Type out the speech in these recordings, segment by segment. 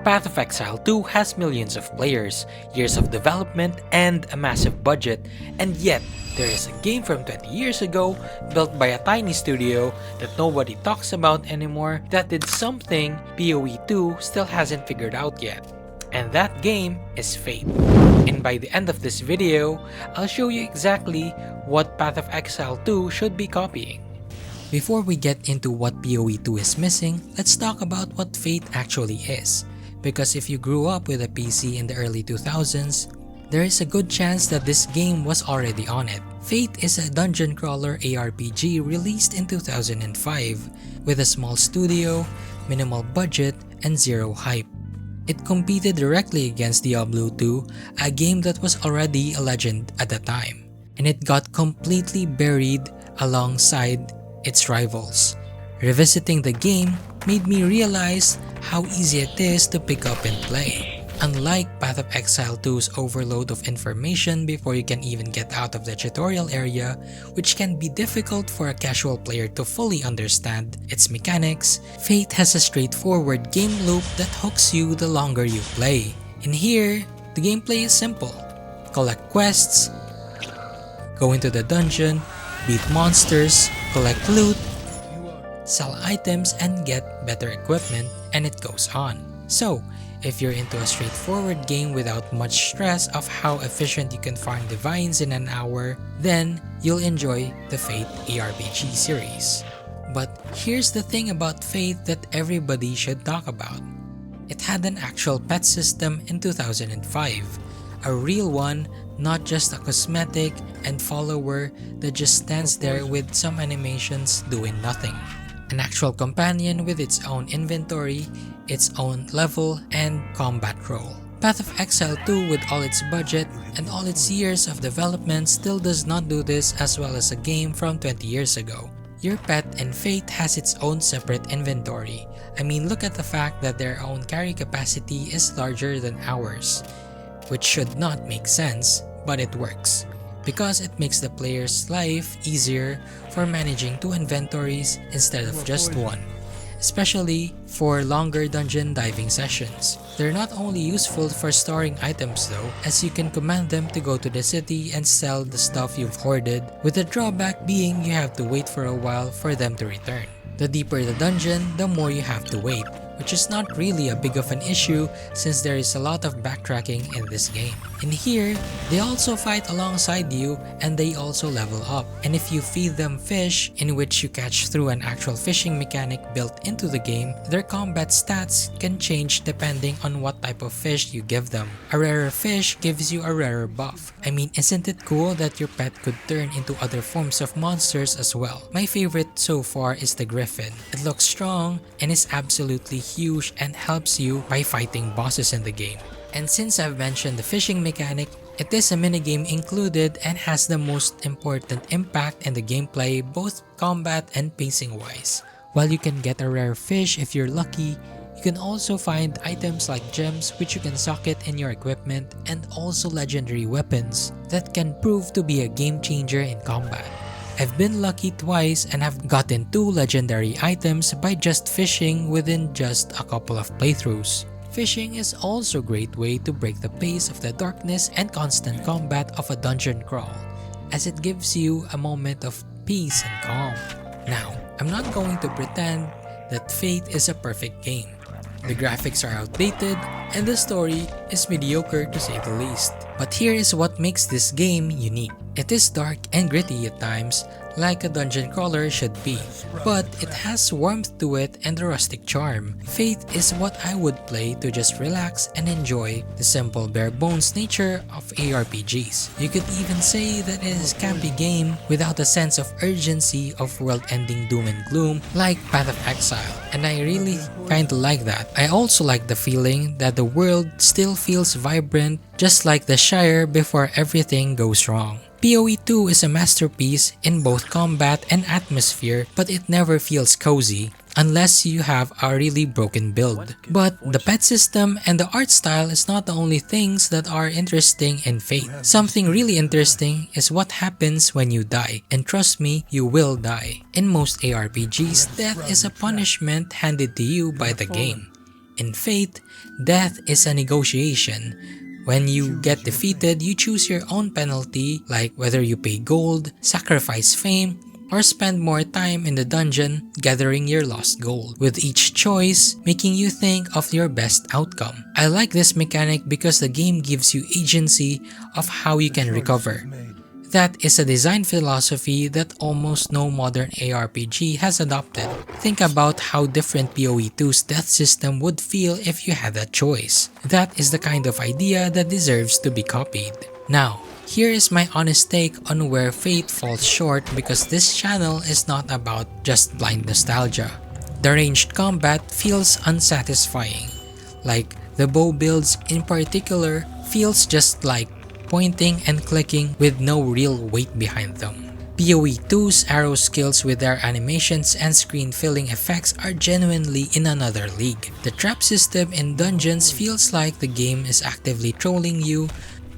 Path of Exile 2 has millions of players, years of development, and a massive budget, and yet there is a game from 20 years ago built by a tiny studio that nobody talks about anymore that did something PoE 2 still hasn't figured out yet. And that game is Fate. And by the end of this video, I'll show you exactly what Path of Exile 2 should be copying. Before we get into what PoE 2 is missing, let's talk about what Fate actually is. Because if you grew up with a PC in the early 2000s, there is a good chance that this game was already on it. Fate is a dungeon crawler ARPG released in 2005 with a small studio, minimal budget, and zero hype. It competed directly against Diablo 2, a game that was already a legend at the time, and it got completely buried alongside its rivals. Revisiting the game made me realize how easy it is to pick up and play. Unlike Path of Exile 2's overload of information before you can even get out of the tutorial area, which can be difficult for a casual player to fully understand its mechanics, Fate has a straightforward game loop that hooks you the longer you play. In here, the gameplay is simple. Collect quests, go into the dungeon, beat monsters, collect loot, sell items, and get better equipment, and it goes on. So, if you're into a straightforward game without much stress of how efficient you can farm divines in an hour, then you'll enjoy the Fate ARPG series. But here's the thing about Fate that everybody should talk about. It had an actual pet system in 2005, a real one, not just a cosmetic and follower that just stands there with some animations doing nothing. An actual companion with its own inventory, its own level, and combat role. Path of Exile 2, with all its budget and all its years of development, still does not do this as well as a game from 20 years ago. Your pet in Fate has its own separate inventory. I mean, look at the fact that their own carry capacity is larger than ours, which should not make sense, but it works, because it makes the player's life easier for managing two inventories instead of just one, especially for longer dungeon diving sessions. They're not only useful for storing items though, as you can command them to go to the city and sell the stuff you've hoarded, with the drawback being you have to wait for a while for them to return. The deeper the dungeon, the more you have to wait, which is not really a big of an issue since there is a lot of backtracking in this game. In here, they also fight alongside you and they also level up. And if you feed them fish, in which you catch through an actual fishing mechanic built into the game, their combat stats can change depending on what type of fish you give them. A rarer fish gives you a rarer buff. I mean, isn't it cool that your pet could turn into other forms of monsters as well? My favorite so far is the griffin. It looks strong and is absolutely huge and helps you by fighting bosses in the game. And since I've mentioned the fishing mechanic, it is a minigame included and has the most important impact in the gameplay, both combat and pacing wise. While you can get a rare fish if you're lucky, you can also find items like gems which you can socket in your equipment, and also legendary weapons that can prove to be a game changer in combat. I've been lucky twice and have gotten 2 legendary items by just fishing within just a couple of playthroughs. Fishing is also a great way to break the pace of the darkness and constant combat of a dungeon crawl, as it gives you a moment of peace and calm. Now, I'm not going to pretend that Fate is a perfect game. The graphics are outdated and the story is mediocre to say the least. But here is what makes this game unique. It is dark and gritty at times, like a dungeon crawler should be, but it has warmth to it and a rustic charm. Fate is what I would play to just relax and enjoy the simple bare bones nature of ARPGs. You could even say that it is a campy game without a sense of urgency of world-ending doom and gloom like Path of Exile, and I really kinda like that. I also like the feeling that the world still feels vibrant, just like the Shire before everything goes wrong. PoE 2 is a masterpiece in both combat and atmosphere, but it never feels cozy unless you have a really broken build. But the pet system and the art style is not the only things that are interesting in Fate. Something really interesting is what happens when you die, and trust me, you will die. In most ARPGs, death is a punishment handed to you by the game. In Fate, death is a negotiation. When you get defeated, you choose your own penalty, like whether you pay gold, sacrifice fame, or spend more time in the dungeon gathering your lost gold, with each choice making you think of your best outcome. I like this mechanic because the game gives you agency of how you can recover. That is a design philosophy that almost no modern ARPG has adopted. Think about how different PoE2's death system would feel if you had that choice. That is the kind of idea that deserves to be copied. Now, here is my honest take on where Fate falls short, because this channel is not about just blind nostalgia. The ranged combat feels unsatisfying. Like, the bow builds in particular feels just like pointing and clicking with no real weight behind them. PoE2's arrow skills with their animations and screen filling effects are genuinely in another league. The trap system in dungeons feels like the game is actively trolling you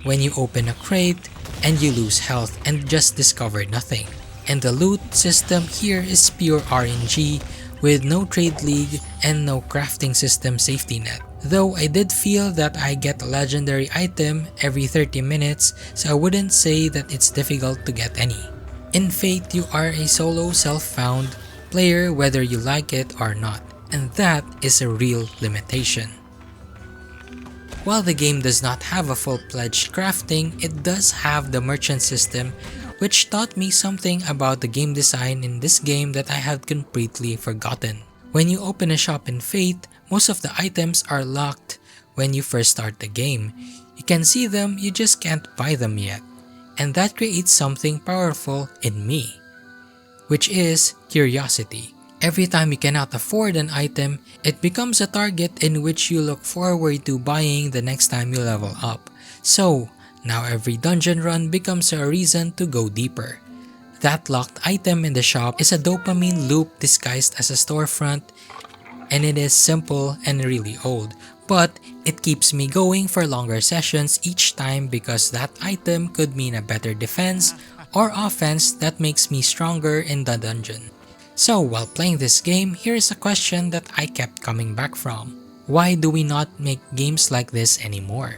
when you open a crate and you lose health and just discover nothing. And the loot system here is pure RNG with no trade league and no crafting system safety net. Though I did feel that I get a legendary item every 30 minutes, so I wouldn't say that it's difficult to get any. In Fate, you are a solo self-found player whether you like it or not, and that is a real limitation. While the game does not have a full-fledged crafting, it does have the merchant system, which taught me something about the game design in this game that I had completely forgotten. When you open a shop in Fate, most of the items are locked when you first start the game. You can see them, you just can't buy them yet. And that creates something powerful in me, which is curiosity. Every time you cannot afford an item, it becomes a target in which you look forward to buying the next time you level up. So, now every dungeon run becomes a reason to go deeper. That locked item in the shop is a dopamine loop disguised as a storefront, and it is simple and really old, but it keeps me going for longer sessions each time because that item could mean a better defense or offense that makes me stronger in the dungeon. So while playing this game, here is a question that I kept coming back from. Why do we not make games like this anymore?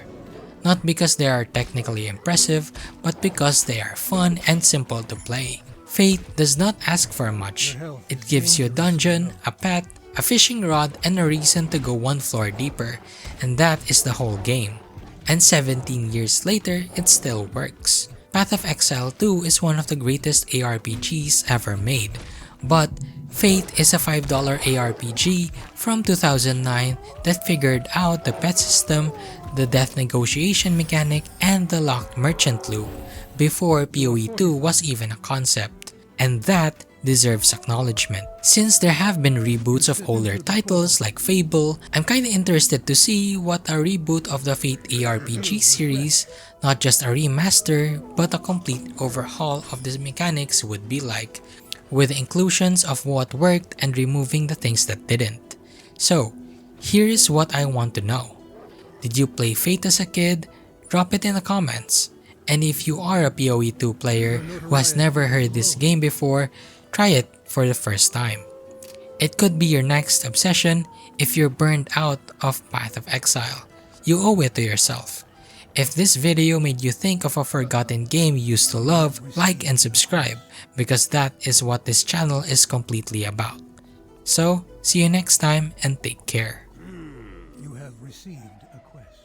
Not because they are technically impressive, but because they are fun and simple to play. Fate does not ask for much. It gives you a dungeon, a pet, a fishing rod, and a reason to go one floor deeper, and that is the whole game. And 17 years later, it still works. Path of Exile 2 is one of the greatest ARPGs ever made, but Fate is a $5 ARPG from 2009 that figured out the pet system, the death negotiation mechanic, and the locked merchant loop before PoE2 was even a concept. And that deserves acknowledgement. Since there have been reboots of older titles like Fable, I'm kinda interested to see what a reboot of the Fate ARPG series, not just a remaster, but a complete overhaul of the mechanics would be like, with inclusions of what worked and removing the things that didn't. So, here is what I want to know. Did you play Fate as a kid? Drop it in the comments. And if you are a PoE2 player who has never heard this game before, try it for the first time. It could be your next obsession if you're burned out of Path of Exile. You owe it to yourself. If this video made you think of a forgotten game you used to love, like and subscribe, because that is what this channel is completely about. So, see you next time and take care. You have received a quest.